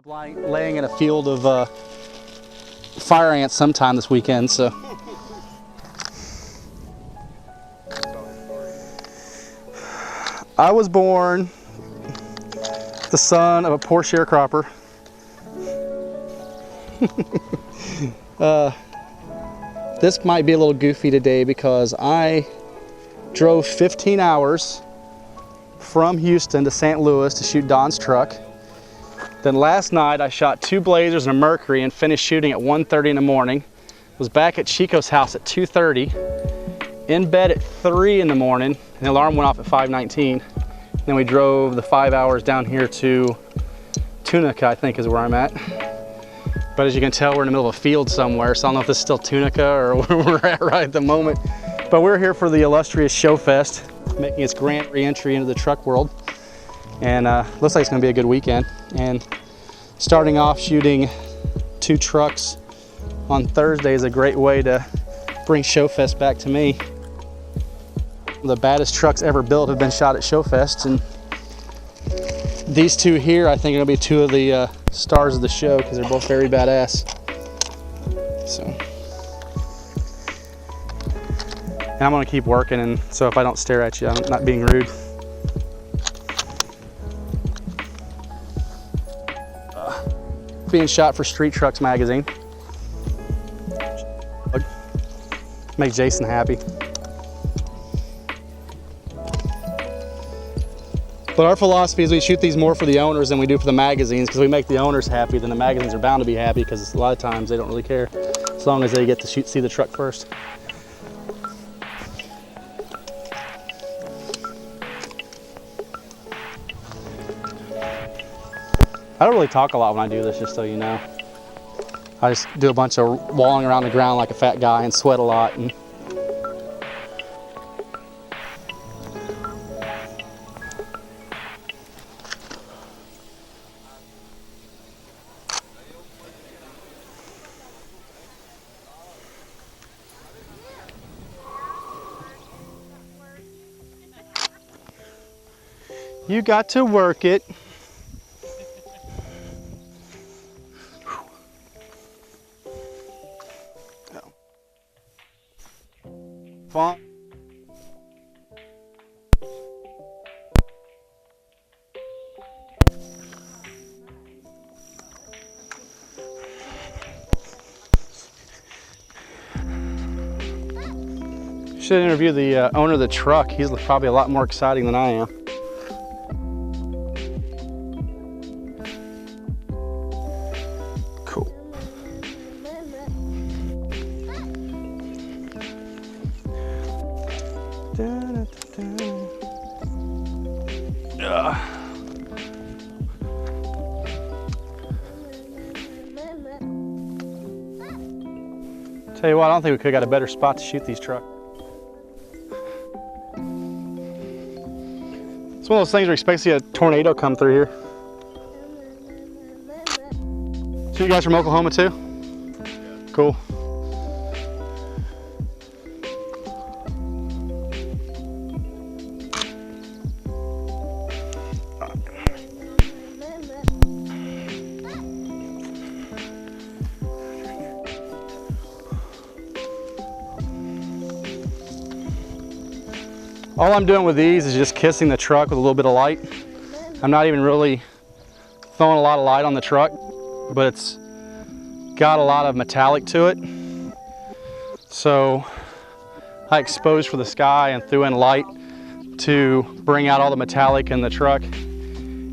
I'm laying in a field of fire ants sometime this weekend, so. I was born the son of a poor sharecropper. This might be a little goofy today because I drove 15 hours from Houston to St. Louis to shoot Don's truck. Then last night I shot 2 Blazers and a Mercury and finished shooting at 1:30 in the morning. Was back at Chico's house at 2:30, in bed at 3 in the morning, and the alarm went off at 5:19. Then we drove the 5 hours down here to Tunica, I think is where I'm at. But as you can tell, we're in the middle of a field somewhere, so I don't know if this is still Tunica or where we're at right at the moment. But we're here for the illustrious Show Fest, making its grand re-entry into the truck world. And looks like it's gonna be a good weekend. And starting off shooting 2 trucks on Thursday is a great way to bring Show Fest back to me. The baddest trucks ever built have been shot at Show Fest, and these 2 here I think are gonna be 2 of the stars of the show because they're both very badass. So, and I'm gonna keep working, and so if I don't stare at you, I'm not being rude. Being shot for Street Trucks magazine. Make Jason happy. But our philosophy is we shoot these more for the owners than we do for the magazines, because we make the owners happy, then the magazines are bound to be happy, because a lot of times they don't really care as long as they get to see the truck first. I don't really talk a lot when I do this, just so you know. I just do a bunch of walling around the ground like a fat guy and sweat a lot. And you got to work it. Fun. Should interview the owner of the truck. He's probably a lot more exciting than I am. Cool. Tell you what, I don't think we could have got a better spot to shoot these trucks. It's one of those things where you expect to see a tornado come through here. So you guys from Oklahoma too? Cool. All I'm doing with these is just kissing the truck with a little bit of light. I'm not even really throwing a lot of light on the truck, but it's got a lot of metallic to it. So I exposed for the sky and threw in light to bring out all the metallic in the truck.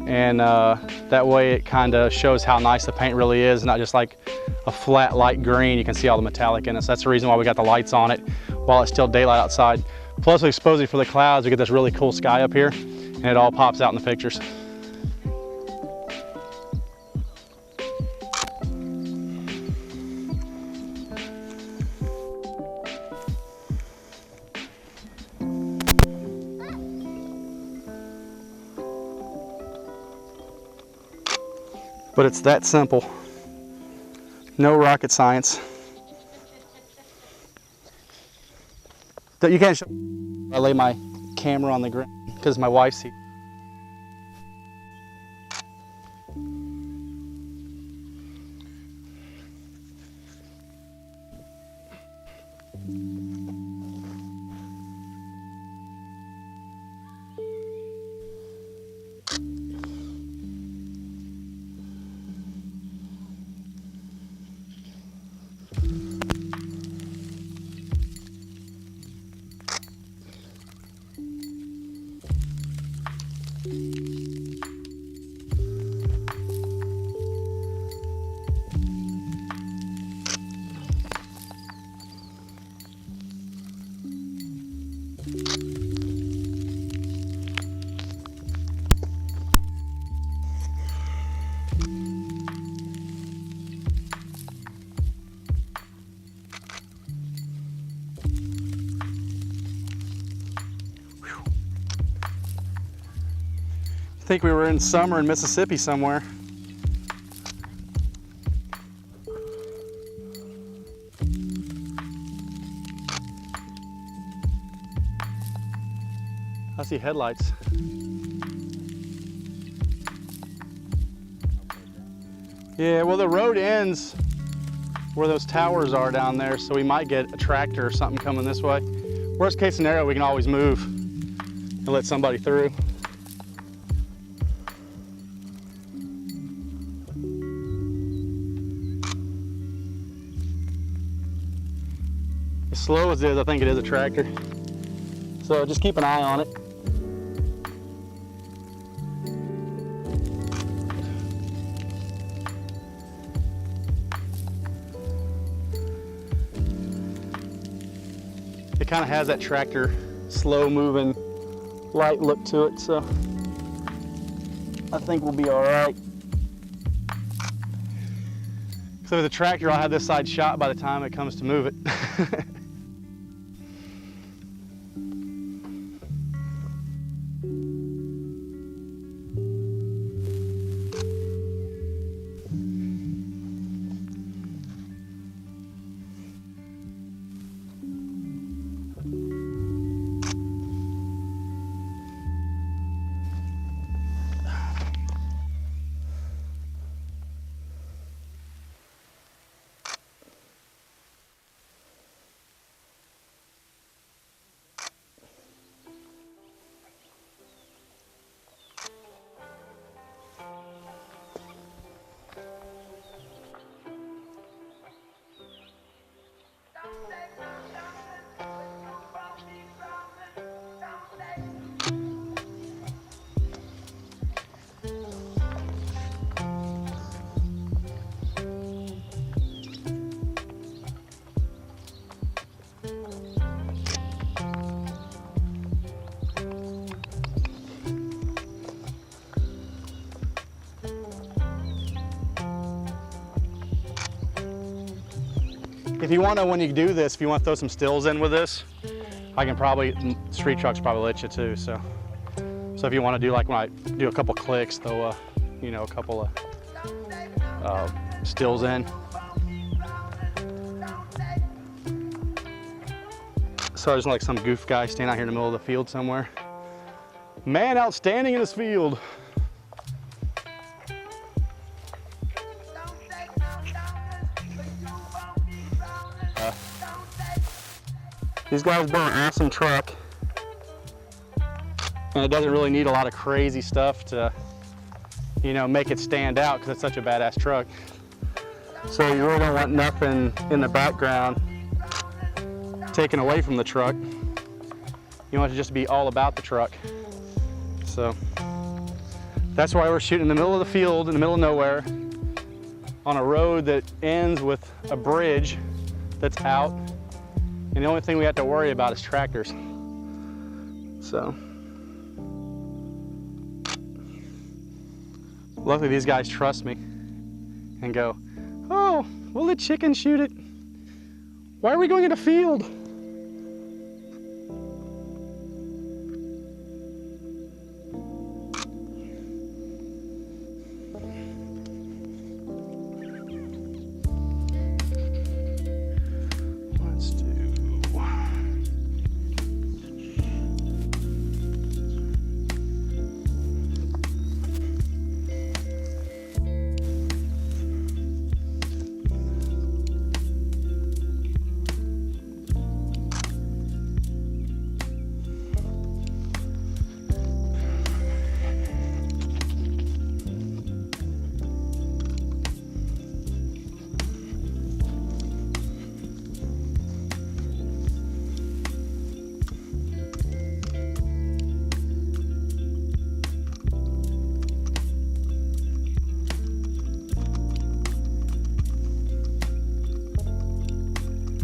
And that way it kind of shows how nice the paint really is, not just like a flat light green. You can see all the metallic in it. So that's the reason why we got the lights on it while it's still daylight outside. Plus we expose it for the clouds, we get this really cool sky up here, and it all pops out in the pictures. But it's that simple. No rocket science. You can't show. I lay my camera on the ground because my wife's here. think we were in summer in Mississippi somewhere. I see headlights. Yeah, well, the road ends where those towers are down there, so we might get a tractor or something coming this way. Worst case scenario, we can always move and let somebody through. As slow as it is, I think it is a tractor. So just keep an eye on it. It kind of has that tractor, slow moving, light look to it, so I think we'll be all right. So with the tractor, I'll have this side shot by the time it comes to move it. If you want to, when you do this, if you want to throw some stills in with this, I can probably, street trucks probably let you too, so if you want to do like when I do a couple clicks, throw you know, a couple of stills in. So there's like some goof guy standing out here in the middle of the field somewhere. Man outstanding in this field. These guys built an awesome truck, and it doesn't really need a lot of crazy stuff to, you know, make it stand out because it's such a badass truck. So you really don't want nothing in the background taken away from the truck. You want it to just be all about the truck. So that's why we're shooting in the middle of the field, in the middle of nowhere, on a road that ends with a bridge that's out. And the only thing we have to worry about is tractors. So, luckily these guys trust me and go, oh, we'll let chicken shoot it. Why are we going in a field?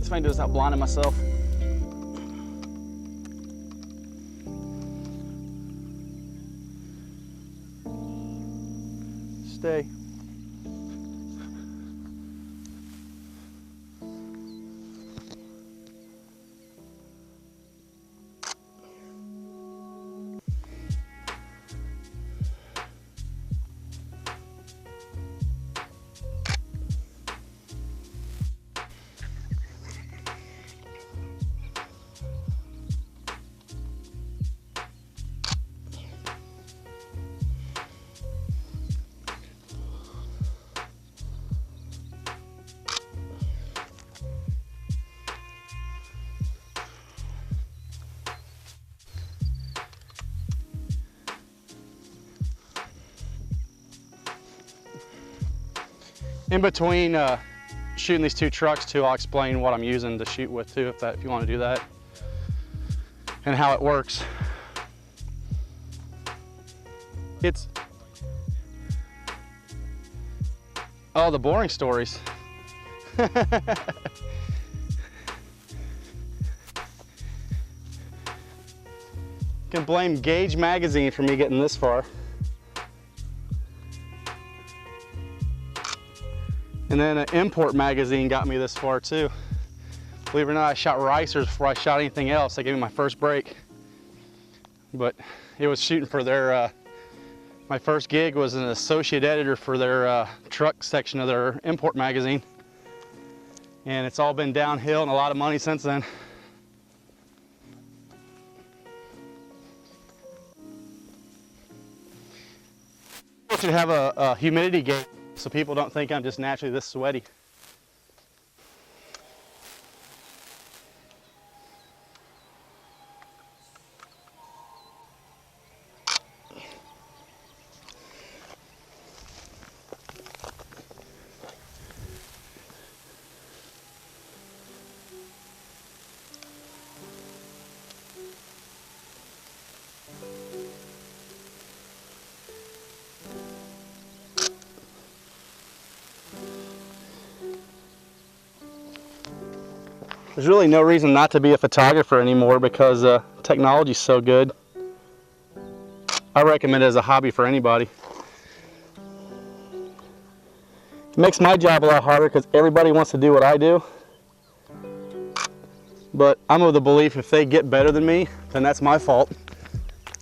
I can do this without blinding myself. Stay. In between shooting these two trucks too, I'll explain what I'm using to shoot with too, if you want to do that, and how it works. It's, oh, the boring stories. Can blame Gauge magazine for me getting this far. And then an import magazine got me this far too. Believe it or not, I shot ricers before I shot anything else. They gave me my first break. But it was shooting for their, my first gig was an associate editor for their truck section of their import magazine. And it's all been downhill and a lot of money since then. I should have a humidity gauge so people don't think I'm just naturally this sweaty. There's really no reason not to be a photographer anymore because technology's so good. I recommend it as a hobby for anybody. It makes my job a lot harder because everybody wants to do what I do. But I'm of the belief if they get better than me, then that's my fault.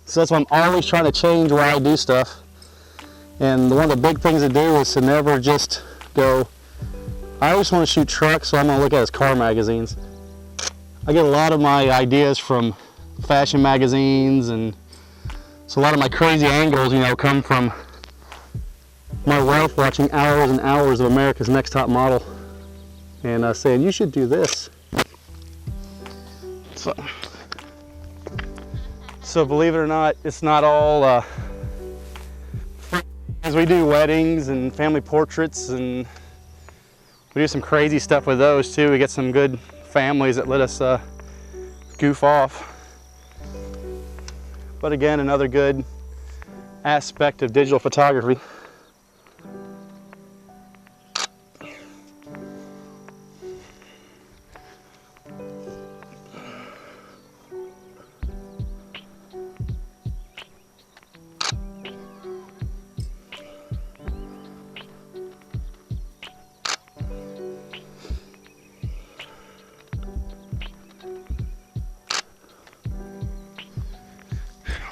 So that's why I'm always trying to change why I do stuff. And one of the big things to do is to never just go, I always want to shoot trucks, so I'm going to look at his car magazines. I get a lot of my ideas from fashion magazines, and so a lot of my crazy angles, you know, come from my wife watching hours and hours of America's Next Top Model and saying, you should do this. So believe it or not, it's not all, as we do weddings and family portraits, and we do some crazy stuff with those too. We get some good families that let us goof off. But again, another good aspect of digital photography.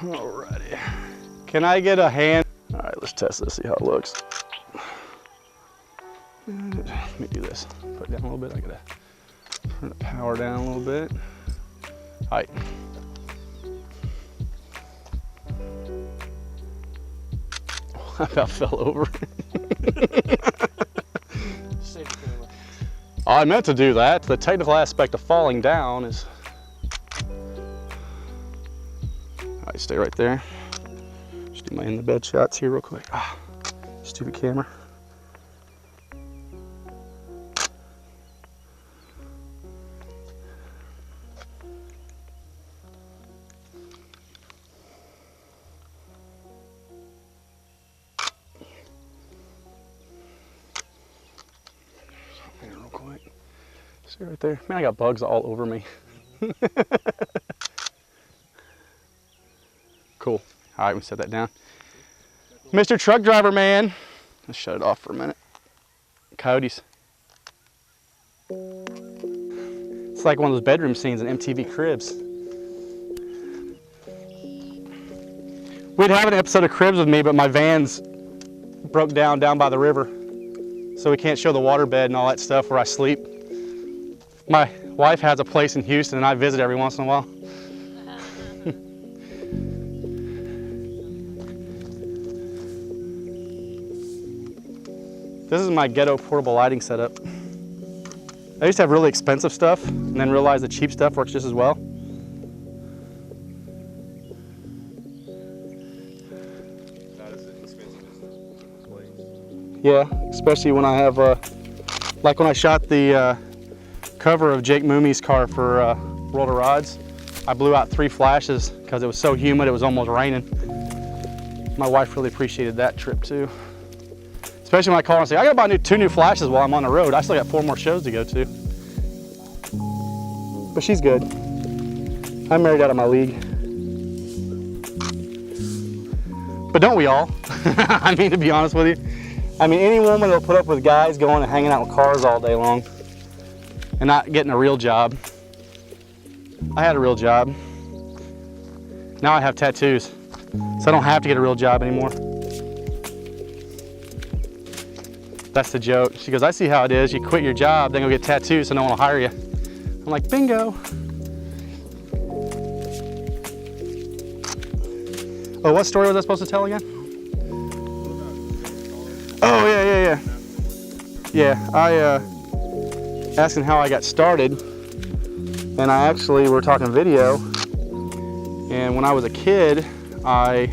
Alrighty. Can I get a hand? All right, let's test this, see how it looks. Let me do this. Put it down a little bit. I gotta turn the power down a little bit. All right. I about fell over. I meant to do that. The technical aspect of falling down is. All right, stay right there. Just do my in the bed shots here real quick. Ah, stupid camera. Real quick. See right there. Man, I got bugs all over me. Cool. All right, we set that down. Mr. Truck Driver Man. Let's shut it off for a minute. Coyotes. It's like one of those bedroom scenes in MTV Cribs. We'd have an episode of Cribs with me, but my van's broke down by the river. So we can't show the waterbed and all that stuff where I sleep. My wife has a place in Houston and I visit every once in a while. This is my ghetto portable lighting setup. I used to have really expensive stuff and then realized the cheap stuff works just as well. Not as expensive as the blades. Yeah, especially when I have, like when I shot the cover of Jake Moomy's car for World of Rods, I blew out 3 flashes because it was so humid it was almost raining. My wife really appreciated that trip too. Especially when I call her and say, I gotta buy 2 new flashes while I'm on the road. I still got 4 more shows to go to. But she's good. I'm married out of my league. But don't we all? I mean, to be honest with you. I mean, any woman that'll put up with guys going and hanging out with cars all day long and not getting a real job. I had a real job. Now I have tattoos, so I don't have to get a real job anymore. That's the joke. She goes, I see how it is. You quit your job, then go get tattoos so no one will hire you. I'm like, bingo. Oh, what story was I supposed to tell again? Oh, yeah. Yeah, I asking how I got started, and I actually were talking video, and when I was a kid, at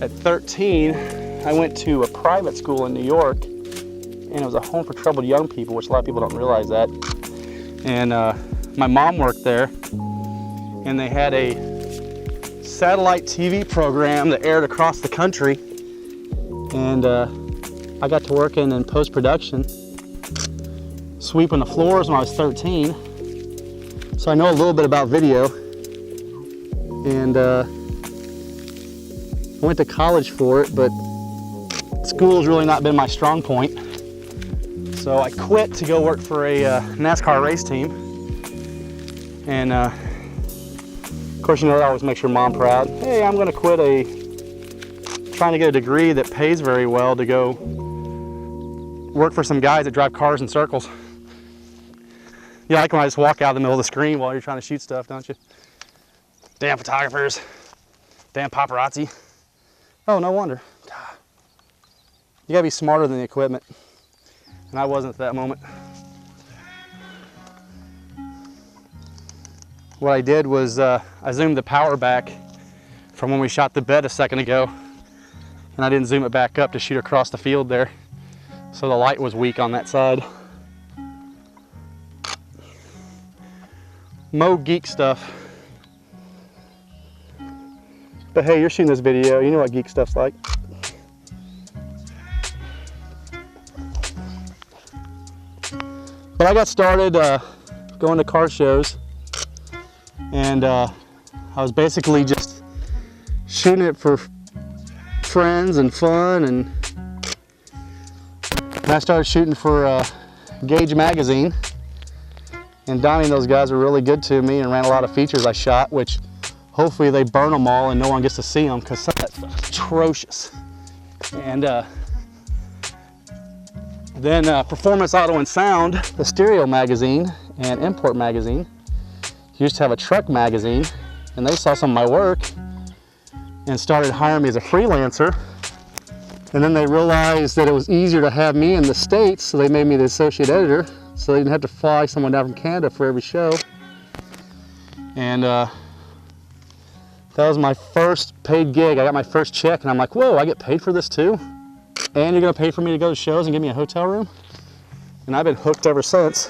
13, I went to a private school in New York, and it was a home for troubled young people, which a lot of people don't realize that. And my mom worked there, and they had a satellite TV program that aired across the country, and I got to work in post-production, sweeping the floors when I was 13. So I know a little bit about video, and I went to college for it, but school's really not been my strong point. So I quit to go work for a NASCAR race team, and of course, you know, that always makes your mom proud. Hey, I'm gonna quit trying to get a degree that pays very well to go work for some guys that drive cars in circles. You like when I just walk out in the middle of the screen while you're trying to shoot stuff, don't you? Damn photographers. Damn paparazzi. Oh, no wonder. You gotta be smarter than the equipment. And I wasn't at that moment. What I did was I zoomed the power back from when we shot the bed a second ago, and I didn't zoom it back up to shoot across the field there. So the light was weak on that side. Mo geek stuff. But hey, you're shooting this video, you know what geek stuff's like. But I got started going to car shows, and I was basically just shooting it for friends and fun, and I started shooting for Gauge magazine, and Donnie and those guys were really good to me and ran a lot of features I shot, which hopefully they burn them all and no one gets to see them, because some of that stuff is atrocious. And then Performance Auto and Sound, the stereo magazine and import magazine, used to have a truck magazine, and they saw some of my work and started hiring me as a freelancer. And then they realized that it was easier to have me in the States, so they made me the associate editor, so they didn't have to fly someone down from Canada for every show. And that was my first paid gig. I got my first check, and I'm like, whoa, I get paid for this too? And you're gonna pay for me to go to shows and give me a hotel room? And I've been hooked ever since.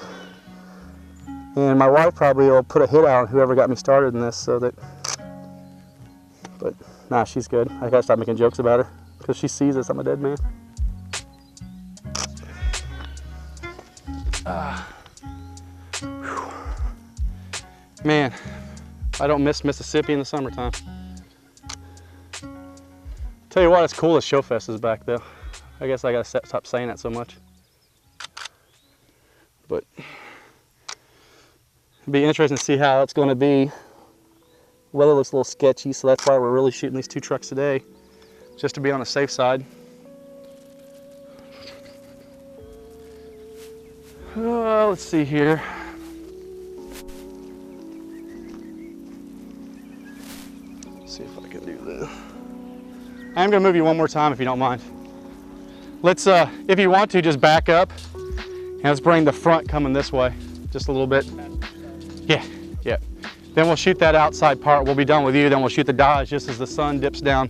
And my wife probably will put a hit out on whoever got me started in this, so that, but nah, she's good. I gotta stop making jokes about her, because she sees this, I'm a dead man. Man, I don't miss Mississippi in the summertime. Tell you what, it's cool that Showfest is back though. I guess I gotta stop saying that so much. But it'll be interesting to see how it's gonna be. Weather looks a little sketchy, so that's why we're really shooting these 2 trucks today, just to be on the safe side. Let's see here. Let's see if I can do this. I'm gonna move you one more time if you don't mind. Let's, if you want to, just back up and let's bring the front coming this way, just a little bit. Yeah. Then we'll shoot that outside part. We'll be done with you, then we'll shoot the Dodge just as the sun dips down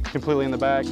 completely in the back.